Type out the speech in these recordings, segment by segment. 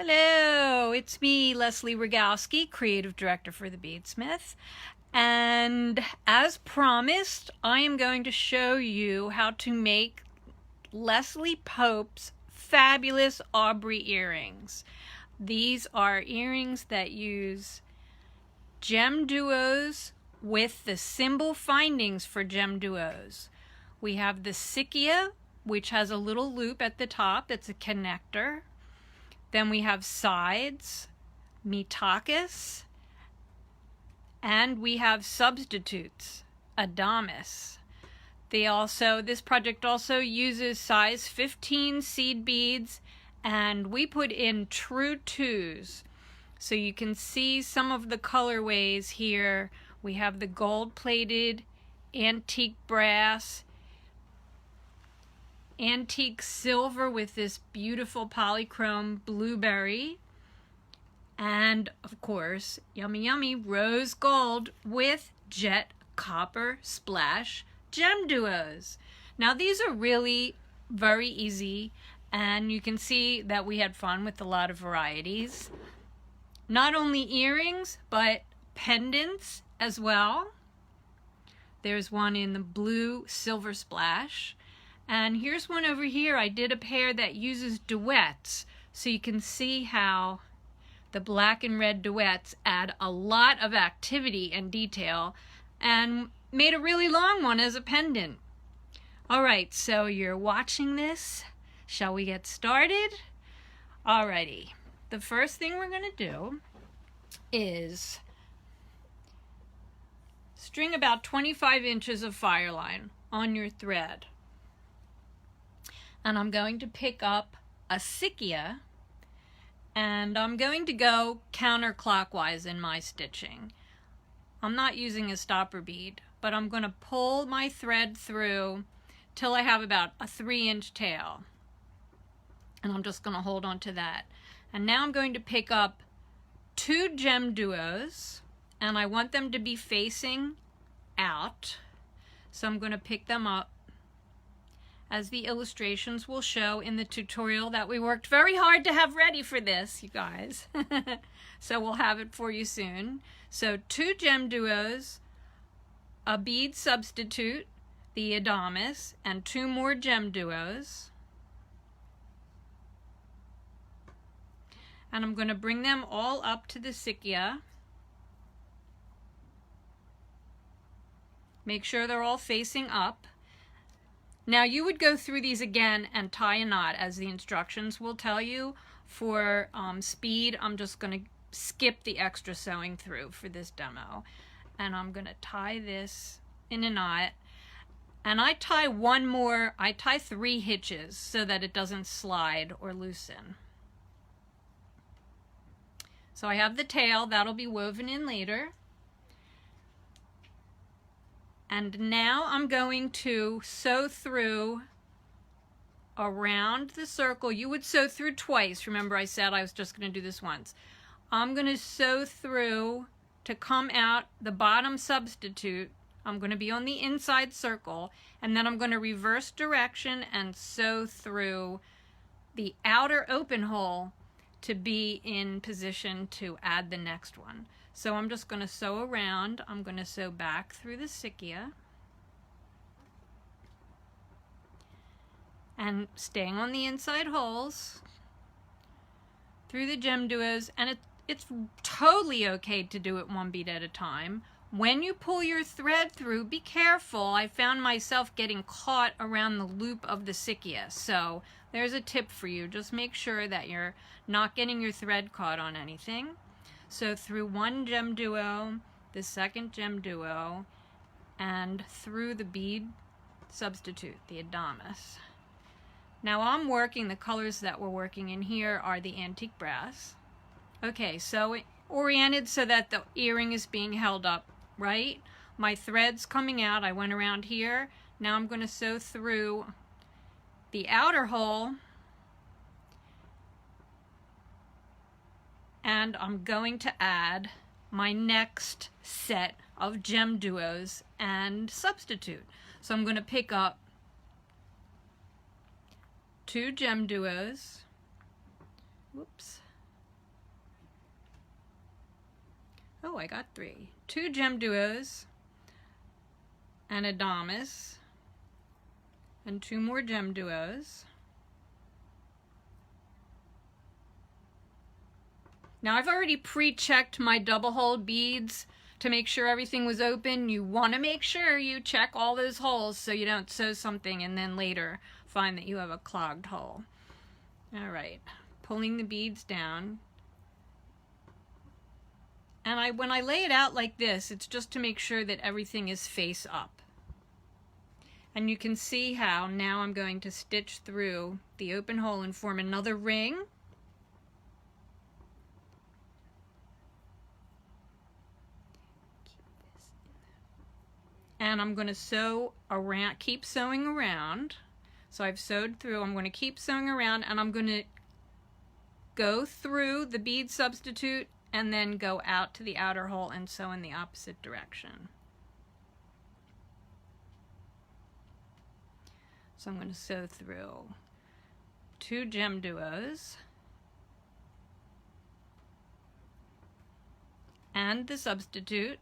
Hello, it's me, Leslie Rogowski, Creative Director for the BeadSmith. And as promised, I am going to show you how to make Leslie Pope's fabulous Aubrey earrings. These are earrings that use gem duos with the cymbal findings for gem duos. We have the Cymbal, which has a little loop at the top. It's a connector. Then we have sides, Mittakis, and we have substitutes, Adamas. This project also uses size 15 seed beads, and we put in true twos. So you can see some of the colorways here. We have the gold-plated, antique brass, antique silver with this beautiful polychrome blueberry, and of course, yummy yummy, rose gold with jet copper splash gem duos. Now these are really very easy, and you can see that we had fun with a lot of varieties. Not only earrings, but pendants as well. There's one in the blue silver splash. And here's one over here. I did a pair that uses duets, so you can see how the black and red duets add a lot of activity and detail, and made a really long one as a pendant. All right, so you're watching this. Shall we get started? Alrighty. The first thing we're gonna do is string about 25 inches of fireline on your thread. And I'm going to pick up a Cymbal, and I'm going to go counterclockwise in my stitching. I'm not using a stopper bead, but I'm going to pull my thread through till I have about a 3-inch tail. And I'm just going to hold on to that. And now I'm going to pick up 2 gem duos, and I want them to be facing out. So I'm going to pick them up, as the illustrations will show in the tutorial that we worked very hard to have ready for this, you guys. So we'll have it for you soon. So 2 gem duos, a bead substitute, the Adamas, and 2 more gem duos. And I'm going to bring them all up to the Cymbal. Make sure they're all facing up. Now you would go through these again and tie a knot, as the instructions will tell you. For speed, I'm just going to skip the extra sewing through for this demo. And I'm going to tie this in a knot. And I tie 3 hitches so that it doesn't slide or loosen. So I have the tail, that'll be woven in later. And now I'm going to sew through around the circle. You would sew through twice. Remember, I said I was just going to do this once. I'm going to sew through to come out the bottom substitute. I'm going to be on the inside circle, and then I'm going to reverse direction and sew through the outer open hole to be in position to add the next one. So I'm just going to sew around. I'm going to sew back through the Cymbal and staying on the inside holes through the gem duos, and it's totally okay to do it 1 bead at a time. When you pull your thread through, be careful. I found myself getting caught around the loop of the Cymbal, so there's a tip for you. Just make sure that you're not getting your thread caught on anything. So through 1 gem duo, the 2nd gem duo, and through the bead substitute, the Adamas. Now I'm working, the colors that we're working in here are the antique brass. Okay, so oriented so that the earring is being held up, right? My thread's coming out, I went around here. Now I'm going to sew through the outer hole, and I'm going to add my next set of gem duos and substitute. So I'm going to pick up 2 gem duos, whoops, Oh, I got 3. 2 gem duos and a damas and 2 more gem duos. Now I've already pre-checked my double hole beads to make sure everything was open. You want to make sure you check all those holes so you don't sew something and then later find that you have a clogged hole. All right, pulling the beads down. And when I lay it out like this, it's just to make sure that everything is face up. And you can see how now I'm going to stitch through the open hole and form another ring. And I'm going to sew around, keep sewing around. So I've sewed through, I'm going to keep sewing around, and I'm going to go through the bead substitute and then go out to the outer hole and sew in the opposite direction. So I'm going to sew through 2 gem duos and the substitute,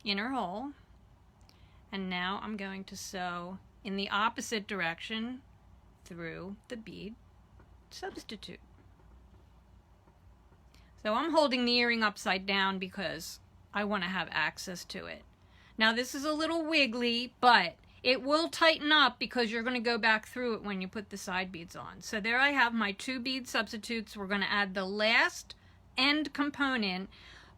inner hole, and now I'm going to sew in the opposite direction through the bead substitute. So I'm holding the earring upside down because I want to have access to it. Now this is a little wiggly, but it will tighten up because you're going to go back through it when you put the side beads on. So there I have my 2 bead substitutes. We're going to add the last end component,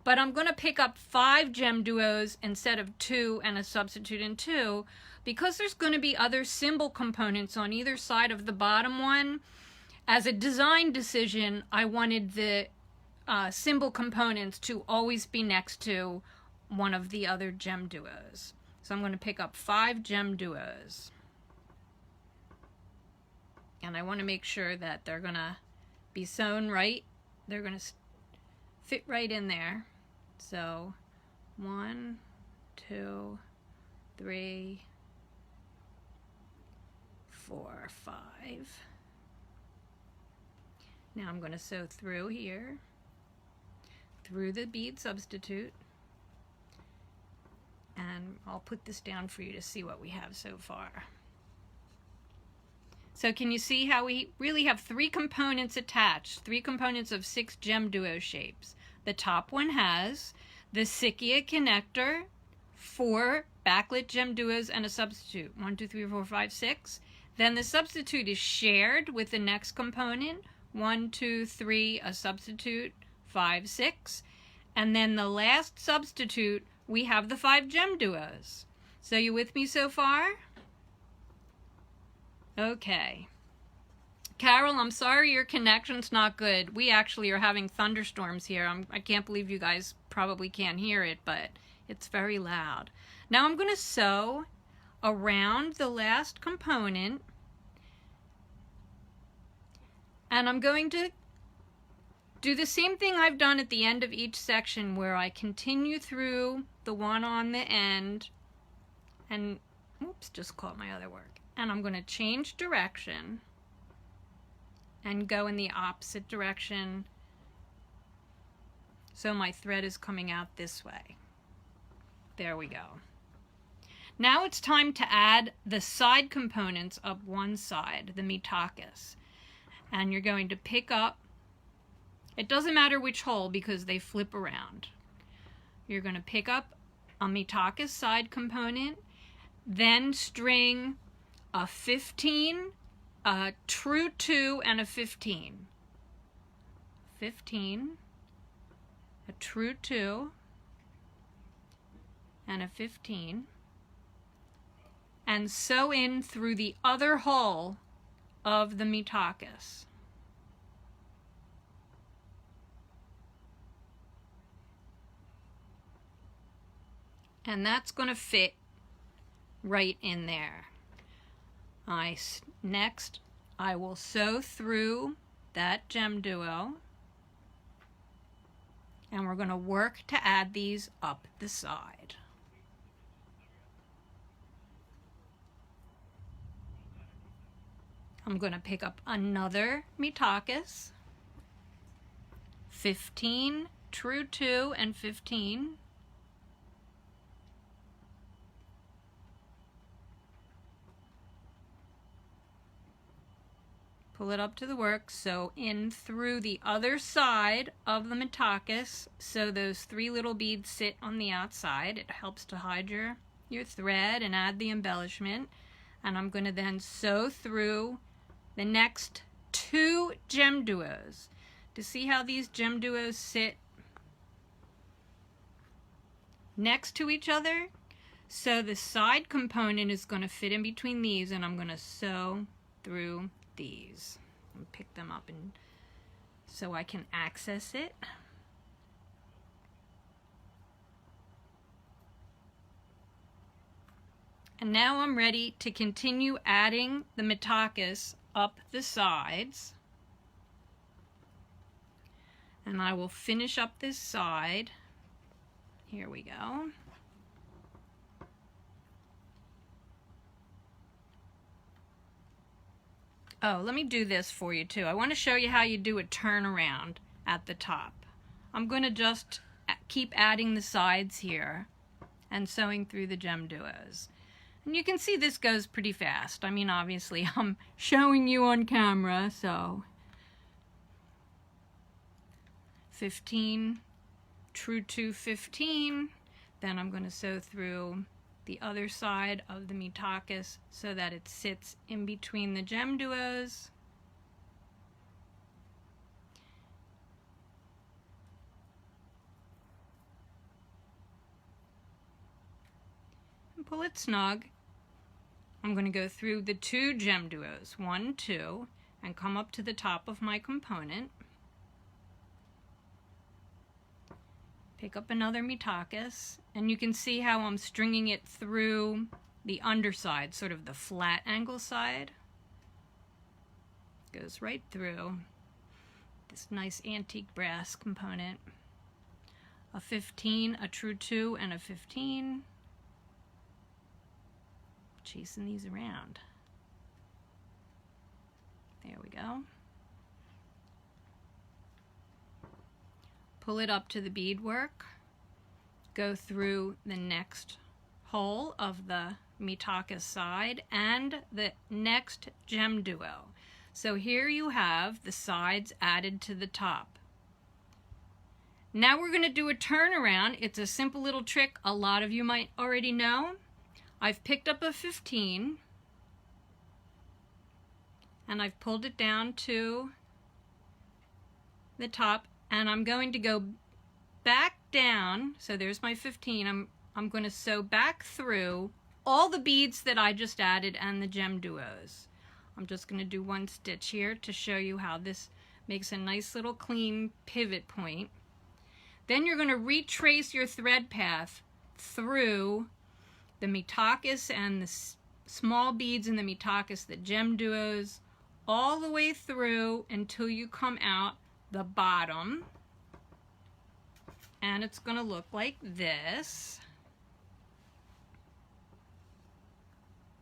but I'm going to pick up 5 gem duos instead of 2 and a substitute in 2 because there's going to be other cymbal components on either side of the bottom one. As a design decision, I wanted the cymbal components to always be next to one of the other gem duos. So I'm going to pick up 5 gem duos. And I want to make sure that they're going to be sewn right. They're going to fit right in there. So 1, 2, 3, 4, 5. Now I'm going to sew through here, through the bead substitute, and I'll put this down for you to see what we have so far. So can you see how we really have 3 components attached, 3 components of 6 gem duo shapes. The top one has the Sikia connector, 4 backlit gem duos and a substitute, 1, 2, 3, 4, 5, 6. Then the substitute is shared with the next component, 1, 2, 3, a substitute, 5, 6. And then the last substitute, we have the 5 gem duos. So you with me so far? Okay. Carol, I'm sorry your connection's not good. We actually are having thunderstorms here. I can't believe you guys probably can't hear it, but it's very loud. Now I'm going to sew around the last component, and I'm going to do the same thing I've done at the end of each section where I continue through the one on the end and, oops, just caught my other work. And I'm going to change direction and go in the opposite direction so my thread is coming out this way. There we go. Now it's time to add the side components up one side, the mitakas. And you're going to pick up, it doesn't matter which hole because they flip around. You're going to pick up a mitakas side component, then string a 15, a true 2, and a 15. 15, a true 2, and a 15. And sew in through the other hole of the mitakas. And that's going to fit right in there. Next, I will sew through that gem duo, and we're going to work to add these up the side. I'm going to pick up another mitakas, 15 true 2 and 15. Pull it up to the work, sew in through the other side of the mitakus so those 3 little beads sit on the outside. It helps to hide your thread and add the embellishment. And I'm going to then sew through the next 2 gem duos. To see how these gem duos sit next to each other. So the side component is going to fit in between these, and I'm going to sew through these and pick them up and so I can access it. And now I'm ready to continue adding the mitakus up the sides. And I will finish up this side. Here we go. Oh, let me do this for you too. I want to show you how you do a turnaround at the top. I'm going to just keep adding the sides here and sewing through the gem duos. And you can see this goes pretty fast. I mean, obviously I'm showing you on camera, so 15, true to 15. Then I'm going to sew through the other side of the mitakus so that it sits in between the gem duos. And pull it snug. I'm going to go through the 2 gem duos, 1, 2, and come up to the top of my component. Pick up another mitakus, and you can see how I'm stringing it through the underside, sort of the flat angle side. Goes right through this nice antique brass component. A 15, a true 2, and a 15. Chasing these around. There we go. Pull it up to the beadwork, go through the next hole of the mitakus side and the next gem duo. So here you have the sides added to the top. Now we're going to do a turnaround. It's a simple little trick a lot of you might already know. I've picked up a 15 and I've pulled it down to the top. And I'm going to go back down, so there's my 15. I'm going to sew back through all the beads that I just added and the gem duos. I'm just going to do 1 stitch here to show you how this makes a nice little clean pivot point. Then you're going to retrace your thread path through the mitakus and the small beads in the mitakus, the gem duos, all the way through until you come out the bottom, and it's going to look like this.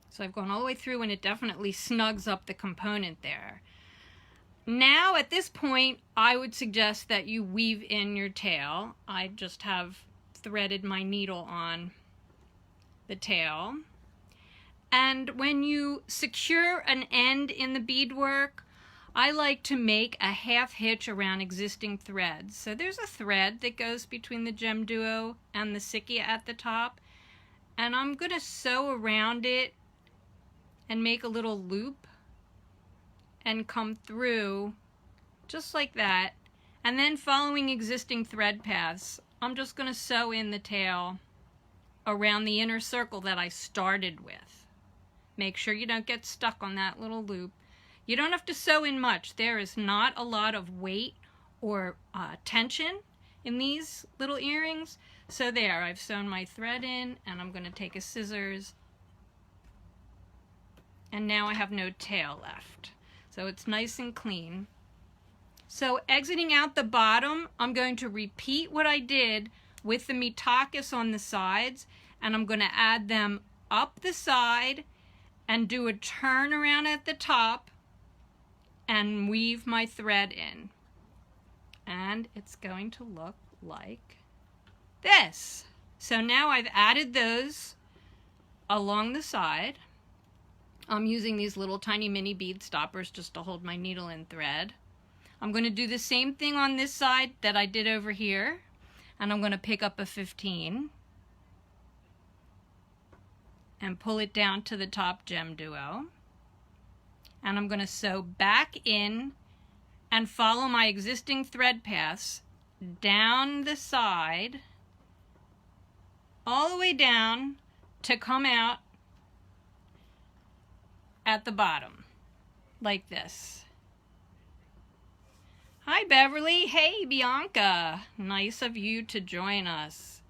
So I've gone all the way through and it definitely snugs up the component there. Now at this point I would suggest that you weave in your tail. I just have threaded my needle on the tail, and when you secure an end in the beadwork, I like to make a half hitch around existing threads. So there's a thread that goes between the gem duo and the sikkia at the top, and I'm going to sew around it and make a little loop and come through just like that. And then following existing thread paths, I'm just going to sew in the tail around the inner circle that I started with. Make sure you don't get stuck on that little loop. You don't have to sew in much. There is not a lot of weight or tension in these little earrings. So there, I've sewn my thread in, and I'm going to take a scissors, and now I have no tail left. So it's nice and clean. So exiting out the bottom, I'm going to repeat what I did with the mitakus on the sides, and I'm going to add them up the side and do a turnaround at the top and weave my thread in. And it's going to look like this. So now I've added those along the side. I'm using these little tiny mini bead stoppers just to hold my needle and thread. I'm going to do the same thing on this side that I did over here, and I'm going to pick up a 15 and pull it down to the top gem duo, and I'm going to sew back in and follow my existing thread paths down the side all the way down to come out at the bottom like this. Hi Beverly. Hey Bianca, nice of you to join us.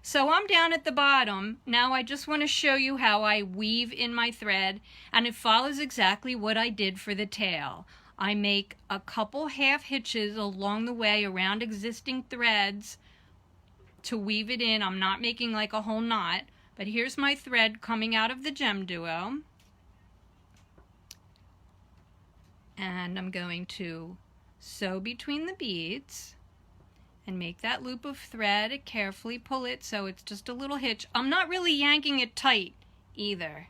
So I'm down at the bottom. Now I just want to show you how I weave in my thread, and it follows exactly what I did for the tail. I make a couple half hitches along the way around existing threads to weave it in. I'm not making like a whole knot, but here's my thread coming out of the gem duo. And I'm going to sew between the beads and make that loop of thread, carefully pull it so it's just a little hitch. I'm not really yanking it tight either.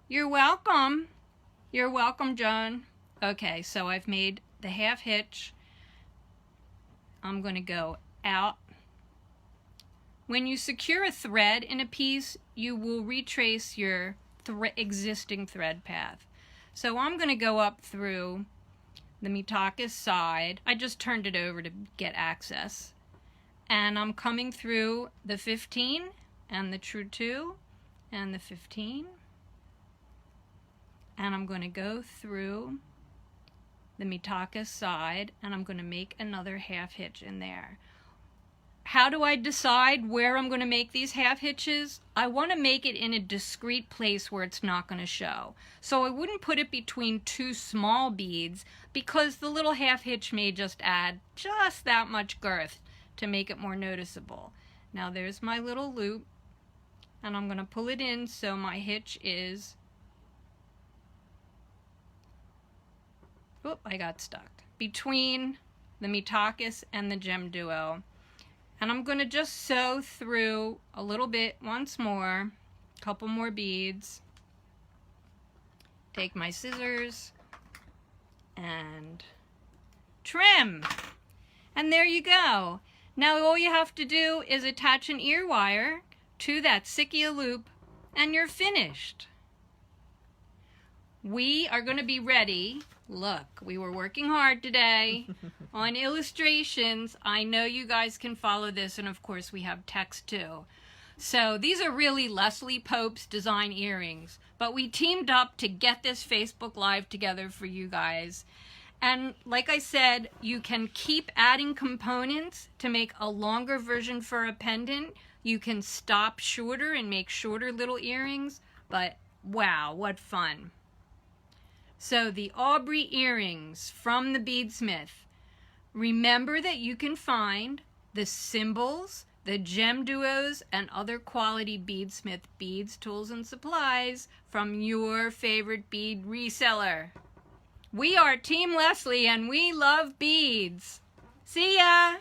You're welcome. You're welcome, Joan. Okay, so I've made the half hitch. I'm going to go out. When you secure a thread in a piece, you will retrace your existing thread path. So I'm going to go up through the Mitaka's side. I just turned it over to get access. And I'm coming through the 15 and the true 2 and the 15. And I'm going to go through the Mitaka's side, and I'm going to make another half hitch in there. How do I decide where I'm going to make these half hitches? I want to make it in a discrete place where it's not going to show. So I wouldn't put it between two small beads, because the little half hitch may just add just that much girth to make it more noticeable. Now there's my little loop, and I'm going to pull it in so my hitch is, I got stuck, between the Mitaka's and the gem duo. And I'm going to just sew through a little bit once more, a couple more beads. Take my scissors and trim. And there you go. Now all you have to do is attach an ear wire to that Sikia loop and you're finished. We are going to be ready. Look, we were working hard today on illustrations. I know you guys can follow this, and of course we have text too. So these are really Leslie Pope's design earrings, but we teamed up to get this Facebook Live together for you guys. And like I said, you can keep adding components to make a longer version for a pendant. You can stop shorter and make shorter little earrings, but wow, what fun. So the Aubrey earrings from the BeadSmith. Remember that you can find the cymbals, the gem duos, and other quality BeadSmith beads, tools, and supplies from your favorite bead reseller. We are Team Leslie and we love beads. See ya!